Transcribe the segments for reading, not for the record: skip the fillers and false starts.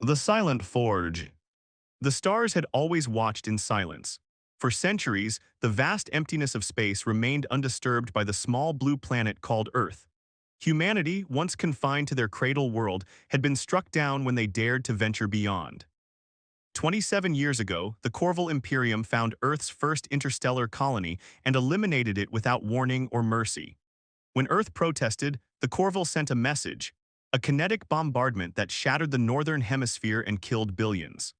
The Silent Forge. The stars had always watched in silence. For centuries, the vast emptiness of space remained undisturbed by the small blue planet called Earth. Humanity, once confined to their cradle world, had been struck down when they dared to venture beyond. 27 years ago, the Corval Imperium found Earth's first interstellar colony and eliminated it without warning or mercy. When Earth protested, the Corval sent a message, a kinetic bombardment that shattered the northern hemisphere and killed billions.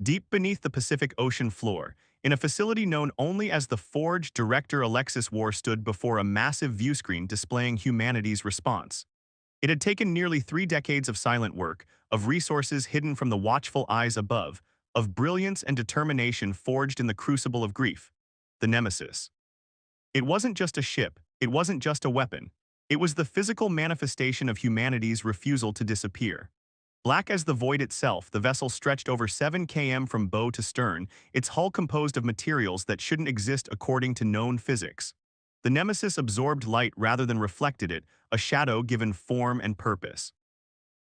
Deep beneath the Pacific Ocean floor, in a facility known only as the Forge, Director Alexis War stood before a massive viewscreen displaying humanity's response. It had taken nearly 3 decades of silent work, of resources hidden from the watchful eyes above, of brilliance and determination forged in the crucible of grief. The Nemesis. It wasn't just a ship, it wasn't just a weapon. It was the physical manifestation of humanity's refusal to disappear. Black as the void itself, the vessel stretched over 7 km from bow to stern, its hull composed of materials that shouldn't exist according to known physics. The Nemesis absorbed light rather than reflected it, a shadow given form and purpose.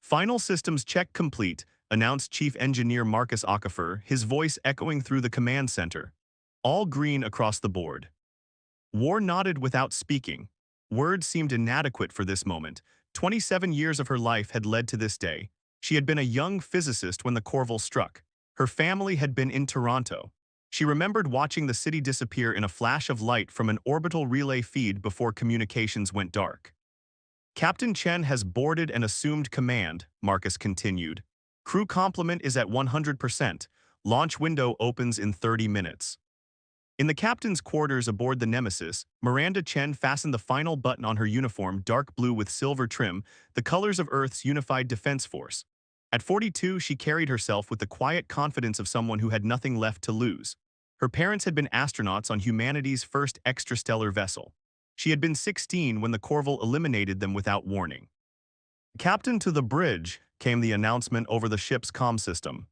Final systems check complete, announced Chief Engineer Marcus Okafor, his voice echoing through the command center. All green across the board. War nodded without speaking. Words seemed inadequate for this moment. 27 years of her life had led to this day. She had been a young physicist when the Corval struck. Her family had been in Toronto. She remembered watching the city disappear in a flash of light from an orbital relay feed before communications went dark. Captain Chen has boarded and assumed command, Marcus continued. Crew complement is at 100%. Launch window opens in 30 minutes. In the captain's quarters aboard the Nemesis, Miranda Chen fastened the final button on her uniform, dark blue with silver trim, the colors of Earth's unified defense force. At 42, she carried herself with the quiet confidence of someone who had nothing left to lose. Her parents had been astronauts on humanity's first extrastellar vessel. She had been 16 when the Corval eliminated them without warning. "Captain to the bridge," came the announcement over the ship's comm system.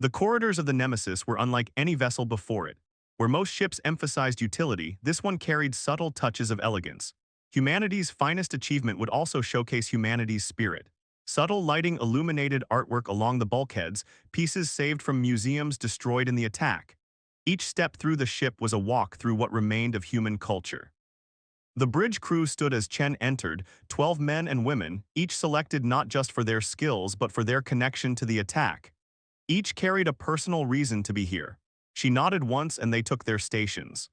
The corridors of the Nemesis were unlike any vessel before it. Where most ships emphasized utility, this one carried subtle touches of elegance. Humanity's finest achievement would also showcase humanity's spirit. Subtle lighting illuminated artwork along the bulkheads, pieces saved from museums destroyed in the attack. Each step through the ship was a walk through what remained of human culture. The bridge crew stood as Chen entered, 12 men and women, each selected not just for their skills but for their connection to the attack. Each carried a personal reason to be here. She nodded once and they took their stations.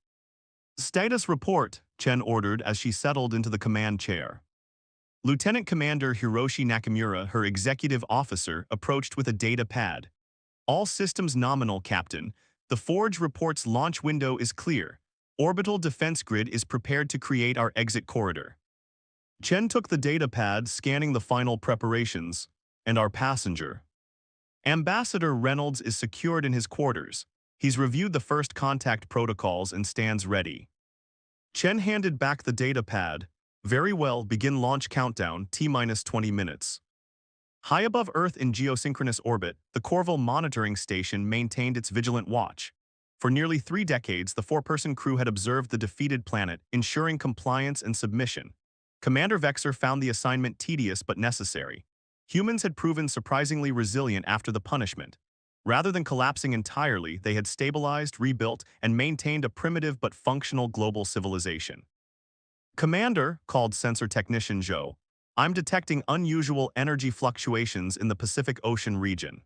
"Status report," Chen ordered as she settled into the command chair. Lieutenant Commander Hiroshi Nakamura, her executive officer, approached with a data pad. "All systems nominal, Captain. The Forge report's launch window is clear. Orbital defense grid is prepared to create our exit corridor." Chen took the data pad, scanning the final preparations. "And our passenger?" "Ambassador Reynolds is secured in his quarters. He's reviewed the first contact protocols and stands ready." Chen handed back the data pad. "Very well, begin launch countdown, T-20 minutes." High above Earth in geosynchronous orbit, the Corval monitoring station maintained its vigilant watch. For nearly 3 decades, the 4-person crew had observed the defeated planet, ensuring compliance and submission. Commander Vexer found the assignment tedious but necessary. Humans had proven surprisingly resilient after the punishment. Rather than collapsing entirely, they had stabilized, rebuilt, and maintained a primitive but functional global civilization. "Commander," called sensor technician Zhou, "I'm detecting unusual energy fluctuations in the Pacific Ocean region."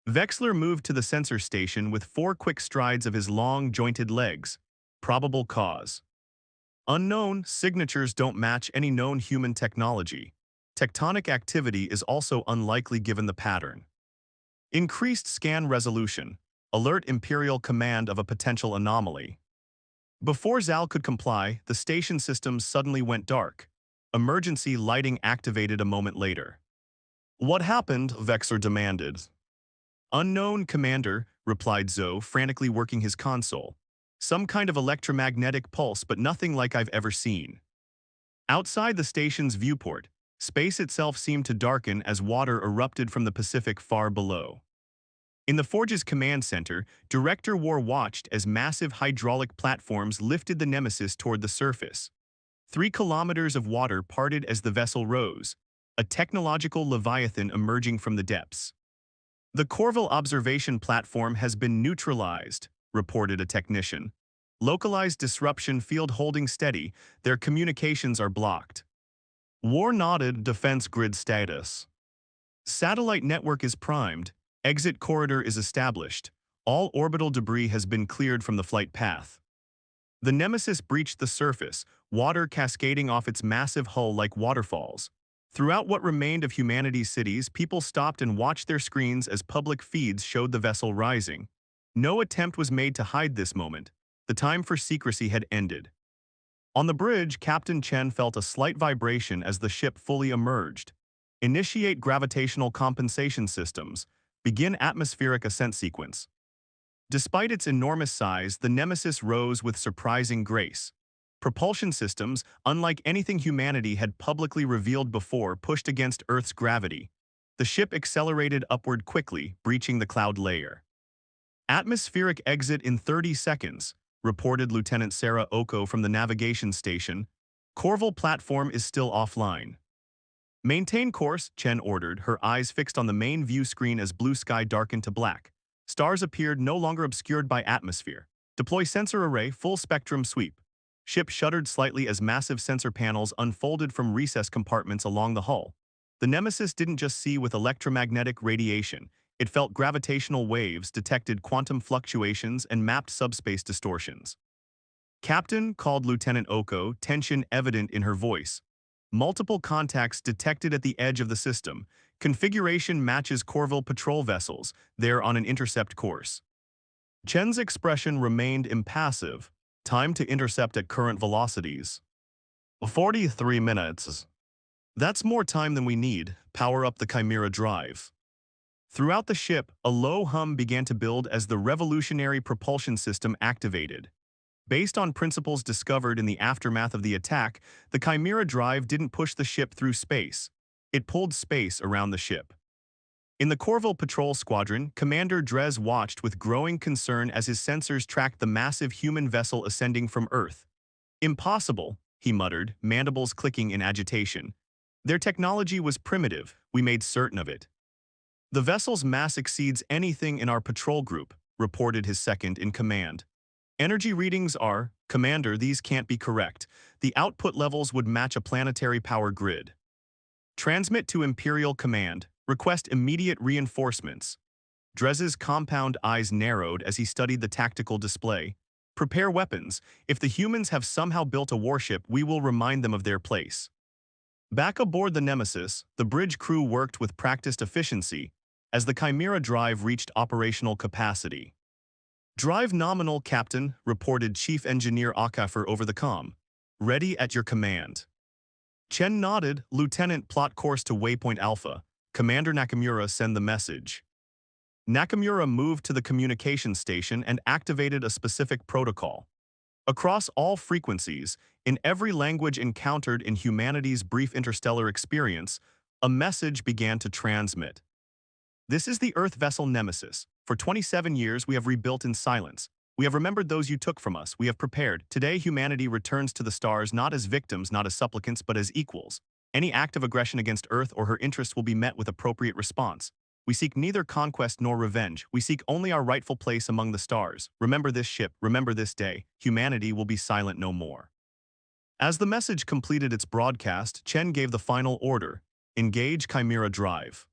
Vexler moved to the sensor station with 4 quick strides of his long, jointed legs. Probable cause: unknown. Signatures don't match any known human technology. Tectonic activity is also unlikely given the pattern. Increased scan resolution. Alert Imperial Command of a potential anomaly. Before Zal could comply, the station systems suddenly went dark. Emergency lighting activated a moment later. "What happened?" Vexer demanded. "Unknown, Commander," replied Zhou, frantically working his console. "Some kind of electromagnetic pulse, but nothing like I've ever seen." Outside the station's viewport, space itself seemed to darken as water erupted from the Pacific far below. In the Forge's command center, Director War watched as massive hydraulic platforms lifted the Nemesis toward the surface. 3 kilometers of water parted as the vessel rose, a technological leviathan emerging from the depths. The Corville observation platform has been neutralized, reported a technician. Localized disruption field holding steady, their communications are blocked. War nodded defense grid status. Satellite network is primed, exit corridor is established. All orbital debris has been cleared from the flight path. The Nemesis breached the surface, water cascading off its massive hull like waterfalls. Throughout what remained of humanity's cities, people stopped and watched their screens as public feeds showed the vessel rising. No attempt was made to hide this moment. The time for secrecy had ended. On the bridge, Captain Chen felt a slight vibration as the ship fully emerged. Initiate gravitational compensation systems. Begin atmospheric ascent sequence. Despite its enormous size, the Nemesis rose with surprising grace. Propulsion systems, unlike anything humanity had publicly revealed before, pushed against Earth's gravity. The ship accelerated upward quickly, breaching the cloud layer. Atmospheric exit in 30 seconds, reported Lieutenant Sarah Oko from the navigation station. Corville platform is still offline. Maintain course, Chen ordered, her eyes fixed on the main view screen as blue sky darkened to black. Stars appeared no longer obscured by atmosphere. Deploy sensor array full spectrum sweep. Ship shuddered slightly as massive sensor panels unfolded from recess compartments along the hull. The Nemesis didn't just see with electromagnetic radiation. It felt gravitational waves, detected quantum fluctuations, and mapped subspace distortions. Captain, called Lieutenant Oko, tension evident in her voice. Multiple contacts detected at the edge of the system. Configuration matches Corville patrol vessels. They're on an intercept course. Chen's expression remained impassive. Time to intercept at current velocities. 43 minutes. That's more time than we need. Power up the Chimera drive. Throughout the ship, a low hum began to build as the revolutionary propulsion system activated. Based on principles discovered in the aftermath of the attack, the Chimera drive didn't push the ship through space. It pulled space around the ship. In the Corville Patrol Squadron, Commander Drez watched with growing concern as his sensors tracked the massive human vessel ascending from Earth. Impossible, he muttered, mandibles clicking in agitation. Their technology was primitive, we made certain of it. The vessel's mass exceeds anything in our patrol group, reported his second-in-command. Energy readings are, Commander, these can't be correct. The output levels would match a planetary power grid. Transmit to Imperial Command. Request immediate reinforcements. Drez's compound eyes narrowed as he studied the tactical display. Prepare weapons. If the humans have somehow built a warship, we will remind them of their place. Back aboard the Nemesis, the bridge crew worked with practiced efficiency as the Chimera drive reached operational capacity. Drive nominal, Captain, reported Chief Engineer Akafer over the comm. Ready at your command. Chen nodded. Lieutenant, plot course to Waypoint Alpha. Commander Nakamura, send the message. Nakamura moved to the communication station and activated a specific protocol. Across all frequencies, in every language encountered in humanity's brief interstellar experience, a message began to transmit. This is the Earth vessel Nemesis. For 27 years, we have rebuilt in silence. We have remembered those you took from us. We have prepared. Today, humanity returns to the stars not as victims, not as supplicants, but as equals. Any act of aggression against Earth or her interests will be met with appropriate response. We seek neither conquest nor revenge. We seek only our rightful place among the stars. Remember this ship, remember this day. Humanity will be silent no more. As the message completed its broadcast, Chen gave the final order. Engage Chimera drive.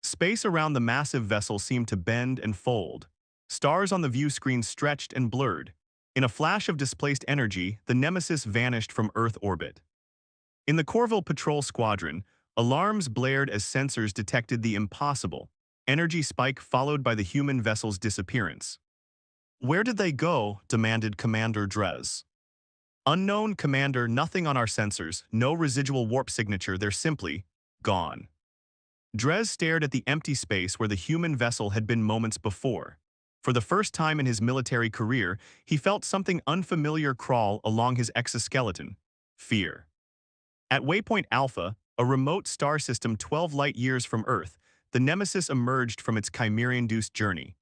Space around the massive vessel seemed to bend and fold. Stars on the view screen stretched and blurred. In a flash of displaced energy, the Nemesis vanished from Earth orbit. In the Corville Patrol Squadron, alarms blared as sensors detected the impossible. Energy spike followed by the human vessel's disappearance. Where did they go? Demanded Commander Drez. Unknown, Commander, nothing on our sensors, no residual warp signature, they're simply gone. Drez stared at the empty space where the human vessel had been moments before. For the first time in his military career, he felt something unfamiliar crawl along his exoskeleton. Fear. At Waypoint Alpha, a remote star system 12 light-years from Earth, the Nemesis emerged from its Chimera-induced journey.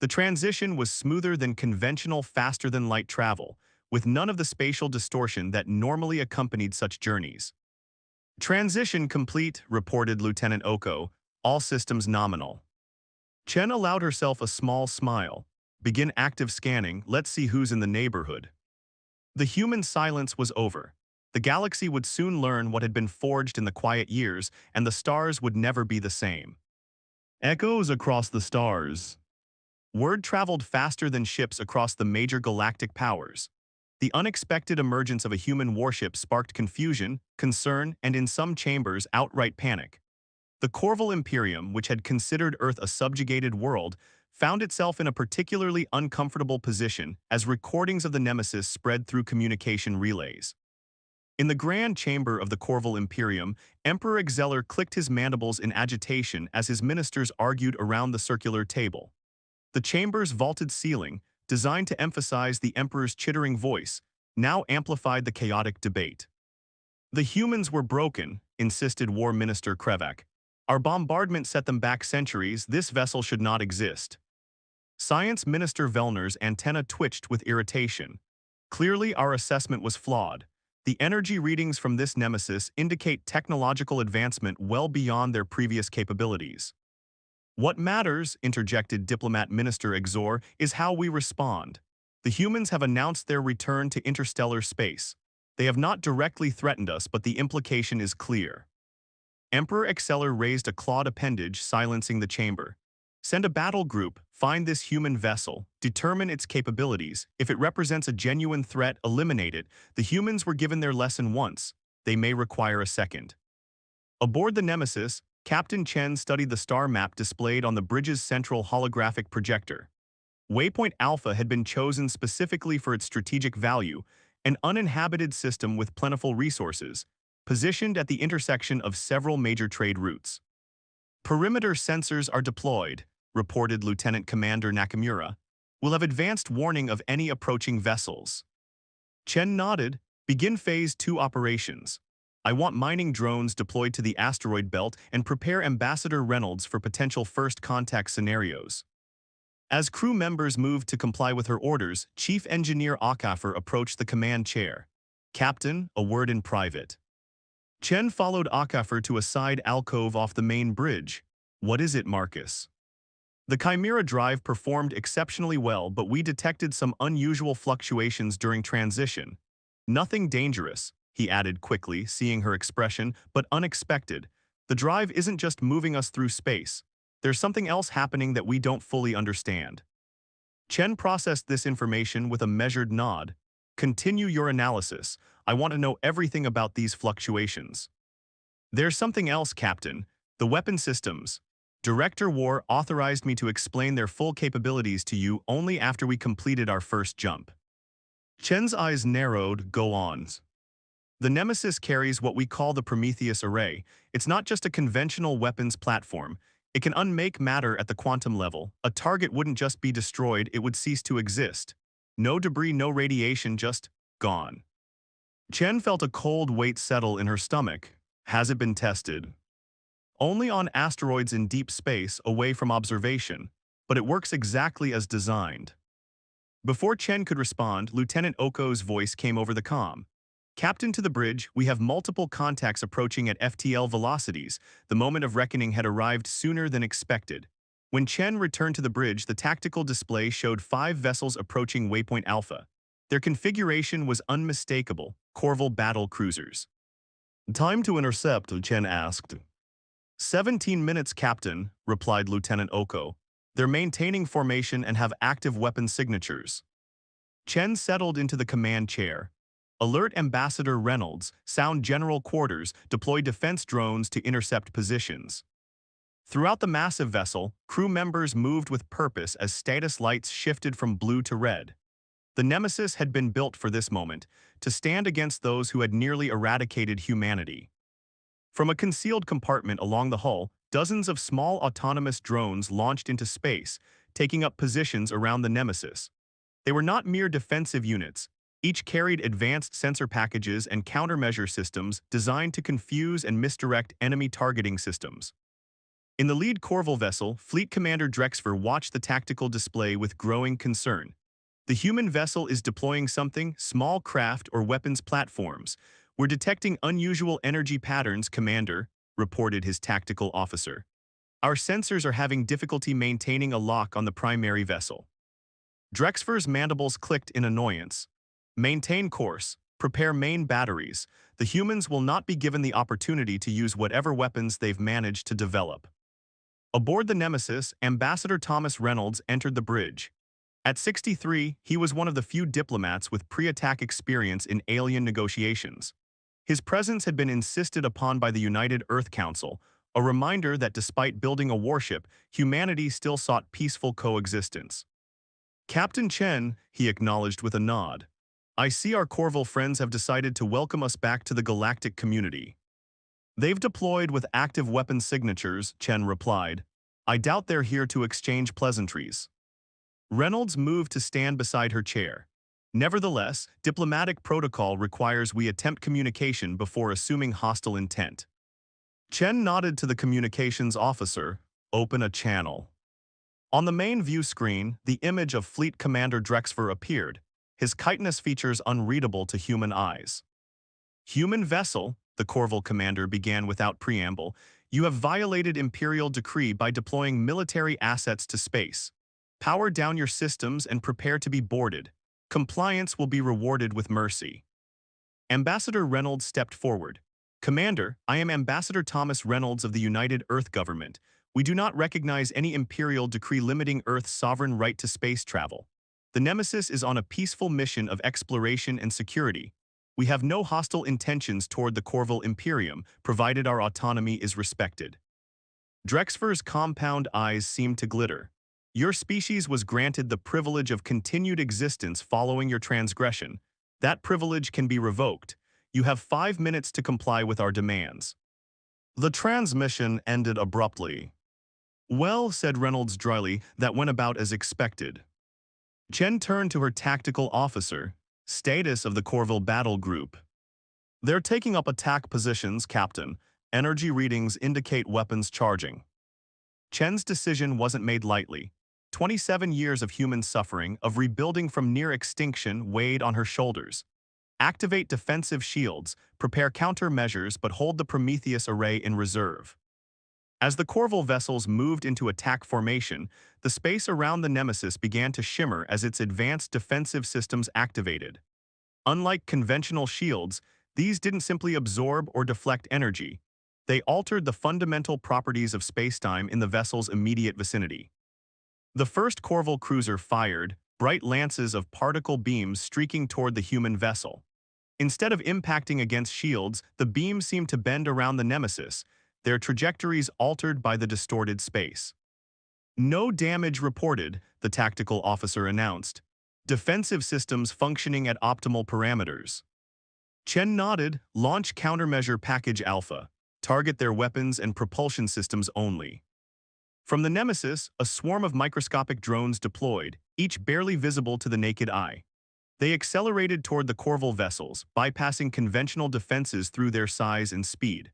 The transition was smoother than conventional faster-than-light travel, with none of the spatial distortion that normally accompanied such journeys. Transition complete, reported Lieutenant Oko, all systems nominal. Chen allowed herself a small smile. Begin active scanning, let's see who's in the neighborhood. The human silence was over. The galaxy would soon learn what had been forged in the quiet years, and the stars would never be the same. Echoes across the stars. Word traveled faster than ships across the major galactic powers. The unexpected emergence of a human warship sparked confusion, concern, and in some chambers, outright panic. The Corval Imperium, which had considered Earth a subjugated world, found itself in a particularly uncomfortable position as recordings of the Nemesis spread through communication relays. In the grand chamber of the Corval Imperium, Emperor Exeller clicked his mandibles in agitation as his ministers argued around the circular table. The chamber's vaulted ceiling, designed to emphasize the Emperor's chittering voice, now amplified the chaotic debate. The humans were broken, insisted War Minister Krevak. Our bombardment set them back centuries, this vessel should not exist. Science Minister Vellner's antenna twitched with irritation. Clearly our assessment was flawed. The energy readings from this nemesis indicate technological advancement well beyond their previous capabilities. What matters, interjected Diplomat Minister Exor, is how we respond. The humans have announced their return to interstellar space. They have not directly threatened us, but the implication is clear. Emperor Exceller raised a clawed appendage, silencing the chamber. Send a battle group, find this human vessel, determine its capabilities. If it represents a genuine threat, eliminate it. The humans were given their lesson once. They may require a second. Aboard the Nemesis, Captain Chen studied the star map displayed on the bridge's central holographic projector. Waypoint Alpha had been chosen specifically for its strategic value, an uninhabited system with plentiful resources, positioned at the intersection of several major trade routes. Perimeter sensors are deployed, reported Lieutenant Commander Nakamura. We'll have advanced warning of any approaching vessels. Chen nodded. Begin Phase 2 operations. I want mining drones deployed to the asteroid belt and prepare Ambassador Reynolds for potential first contact scenarios. As crew members moved to comply with her orders, Chief Engineer Okafor approached the command chair. Captain, a word in private. Chen followed Okafor to a side alcove off the main bridge. What is it, Marcus? The Chimera drive performed exceptionally well, but we detected some unusual fluctuations during transition. Nothing dangerous, he added quickly, seeing her expression, but unexpected. The drive isn't just moving us through space. There's something else happening that we don't fully understand. Chen processed this information with a measured nod. Continue your analysis. I want to know everything about these fluctuations. There's something else, Captain. The weapon systems. Director War authorized me to explain their full capabilities to you only after we completed our first jump. Chen's eyes narrowed. Go on. The Nemesis carries what we call the Prometheus Array. It's not just a conventional weapons platform. It can unmake matter at the quantum level. A target wouldn't just be destroyed, it would cease to exist. No debris, no radiation, just gone. Chen felt a cold weight settle in her stomach. Has it been tested? Only on asteroids in deep space, away from observation, but it works exactly as designed. Before Chen could respond, Lieutenant Oko's voice came over the comm. Captain to the bridge, we have multiple contacts approaching at FTL velocities. The moment of reckoning had arrived sooner than expected. When Chen returned to the bridge, the tactical display showed 5 vessels approaching Waypoint Alpha. Their configuration was unmistakable, Corval battle cruisers. Time to intercept, Chen asked. 17 minutes, Captain, replied Lieutenant Oko. They're maintaining formation and have active weapon signatures. Chen settled into the command chair. Alert Ambassador Reynolds, sound General Quarters, deploy defense drones to intercept positions. Throughout the massive vessel, crew members moved with purpose as status lights shifted from blue to red. The Nemesis had been built for this moment, to stand against those who had nearly eradicated humanity. From a concealed compartment along the hull, dozens of small autonomous drones launched into space, taking up positions around the Nemesis. They were not mere defensive units. Each carried advanced sensor packages and countermeasure systems designed to confuse and misdirect enemy targeting systems. In the lead Corval vessel, Fleet Commander Drexfer watched the tactical display with growing concern. The human vessel is deploying something, small craft or weapons platforms. We're detecting unusual energy patterns, Commander, reported his tactical officer. Our sensors are having difficulty maintaining a lock on the primary vessel. Drexfer's mandibles clicked in annoyance. Maintain course. Prepare main batteries. The humans will not be given the opportunity to use whatever weapons they've managed to develop. Aboard the Nemesis, Ambassador Thomas Reynolds entered the bridge. At 63, he was one of the few diplomats with pre-attack experience in alien negotiations. His presence had been insisted upon by the United Earth Council, a reminder that despite building a warship, humanity still sought peaceful coexistence. Captain Chen, he acknowledged with a nod. I see our Corville friends have decided to welcome us back to the galactic community. They've deployed with active weapon signatures, Chen replied. I doubt they're here to exchange pleasantries. Reynolds moved to stand beside her chair. Nevertheless, diplomatic protocol requires we attempt communication before assuming hostile intent. Chen nodded to the communications officer. Open a channel. On the main view screen, the image of Fleet Commander Drexfer appeared, his chitinous features unreadable to human eyes. Human vessel, the Corville commander began without preamble, you have violated Imperial decree by deploying military assets to space. Power down your systems and prepare to be boarded. Compliance will be rewarded with mercy. Ambassador Reynolds stepped forward. Commander, I am Ambassador Thomas Reynolds of the United Earth Government. We do not recognize any imperial decree limiting Earth's sovereign right to space travel. The Nemesis is on a peaceful mission of exploration and security. We have no hostile intentions toward the Corville Imperium, provided our autonomy is respected. Drexfer's compound eyes seemed to glitter. Your species was granted the privilege of continued existence following your transgression. That privilege can be revoked. You have 5 minutes to comply with our demands. The transmission ended abruptly. Well, said Reynolds dryly, that went about as expected. Chen turned to her tactical officer. Status of the Corville battle group. They're taking up attack positions, Captain. Energy readings indicate weapons charging. Chen's decision wasn't made lightly. 27 years of human suffering, of rebuilding from near extinction, weighed on her shoulders. Activate defensive shields, prepare countermeasures, but hold the Prometheus array in reserve. As the Corville vessels moved into attack formation, the space around the Nemesis began to shimmer as its advanced defensive systems activated. Unlike conventional shields, these didn't simply absorb or deflect energy. They altered the fundamental properties of spacetime in the vessel's immediate vicinity. The first Corville cruiser fired, bright lances of particle beams streaking toward the human vessel. Instead of impacting against shields, the beams seemed to bend around the Nemesis, their trajectories altered by the distorted space. No damage reported, the tactical officer announced. Defensive systems functioning at optimal parameters. Chen nodded. Launch countermeasure package Alpha. Target their weapons and propulsion systems only. From the Nemesis, a swarm of microscopic drones deployed, each barely visible to the naked eye. They accelerated toward the Corville vessels, bypassing conventional defenses through their size and speed.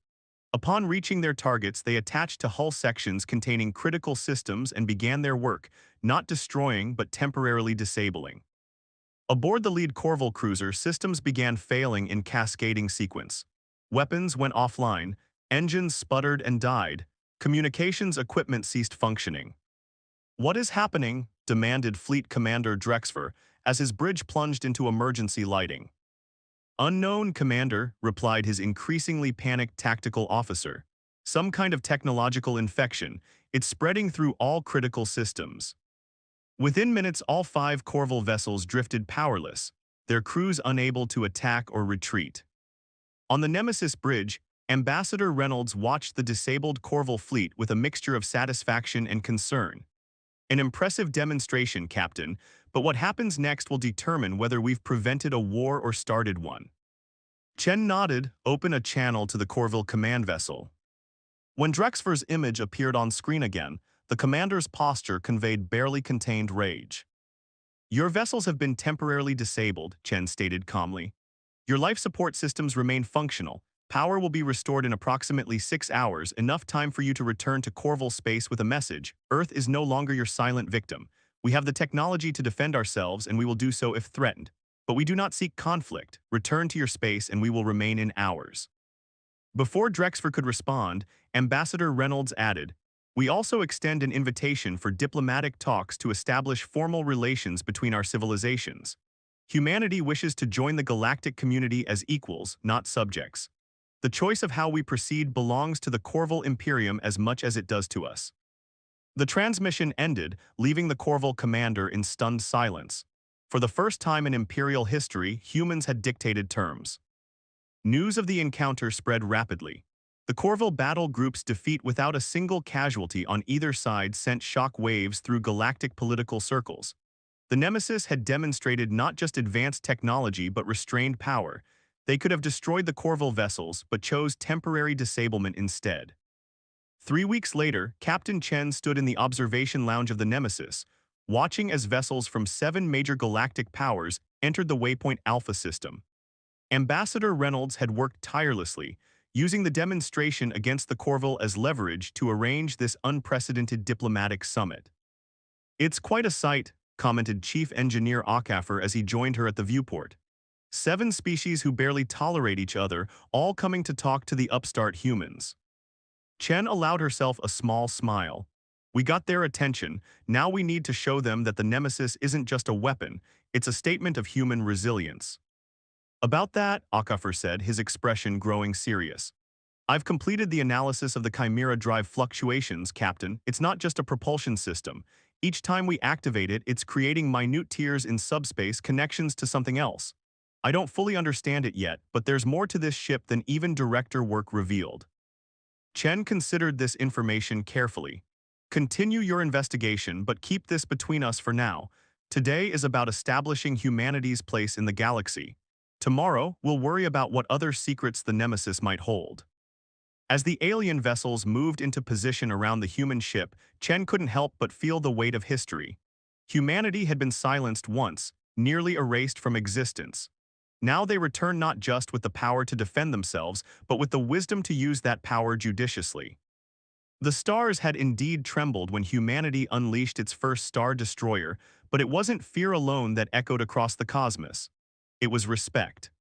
Upon reaching their targets, they attached to hull sections containing critical systems and began their work, not destroying but temporarily disabling. Aboard the lead Corville cruiser, systems began failing in cascading sequence. Weapons went offline, engines sputtered and died, communications equipment ceased functioning. What is happening? Demanded Fleet Commander Drexfer as his bridge plunged into emergency lighting. Unknown, Commander, replied his increasingly panicked tactical officer. Some kind of technological infection. It's spreading through all critical systems. Within minutes, all 5 Corville vessels drifted powerless, their crews unable to attack or retreat. On the Nemesis bridge, Ambassador Reynolds watched the disabled Corville fleet with a mixture of satisfaction and concern. An impressive demonstration, Captain, but what happens next will determine whether we've prevented a war or started one. Chen nodded. Open a channel to the Corville command vessel. When Drexfer's image appeared on screen again, the commander's posture conveyed barely contained rage. Your vessels have been temporarily disabled, Chen stated calmly. Your life support systems remain functional. Power will be restored in approximately 6 hours, enough time for you to return to Corville space with a message. Earth is no longer your silent victim. We have the technology to defend ourselves, and we will do so if threatened. But we do not seek conflict. Return to your space, and we will remain in ours. Before Drexfer could respond, Ambassador Reynolds added, We also extend an invitation for diplomatic talks to establish formal relations between our civilizations. Humanity wishes to join the galactic community as equals, not subjects. The choice of how we proceed belongs to the Corval Imperium as much as it does to us. The transmission ended, leaving the Corval commander in stunned silence. For the first time in Imperial history, humans had dictated terms. News of the encounter spread rapidly. The Corval battle group's defeat without a single casualty on either side sent shock waves through galactic political circles. The Nemesis had demonstrated not just advanced technology but restrained power. They could have destroyed the Corval vessels but chose temporary disablement instead. 3 weeks later, Captain Chen stood in the observation lounge of the Nemesis, watching as vessels from 7 major galactic powers entered the Waypoint Alpha system. Ambassador Reynolds had worked tirelessly, using the demonstration against the Corval as leverage to arrange this unprecedented diplomatic summit. "It's quite a sight," commented Chief Engineer Okafor as he joined her at the viewport. 7 species who barely tolerate each other, all coming to talk to the upstart humans. Chen allowed herself a small smile. "We got their attention, now we need to show them that the Nemesis isn't just a weapon, it's a statement of human resilience." "About that," Okafor said, his expression growing serious. "I've completed the analysis of the Chimera drive fluctuations, Captain. It's not just a propulsion system. Each time we activate it, it's creating minute tears in subspace connections to something else. I don't fully understand it yet, but there's more to this ship than even director work revealed." Chen considered this information carefully. "Continue your investigation, but keep this between us for now. Today is about establishing humanity's place in the galaxy. Tomorrow, we'll worry about what other secrets the Nemesis might hold." As the alien vessels moved into position around the human ship, Chen couldn't help but feel the weight of history. Humanity had been silenced once, nearly erased from existence. Now they return not just with the power to defend themselves, but with the wisdom to use that power judiciously. The stars had indeed trembled when humanity unleashed its first star destroyer, but it wasn't fear alone that echoed across the cosmos. It was respect.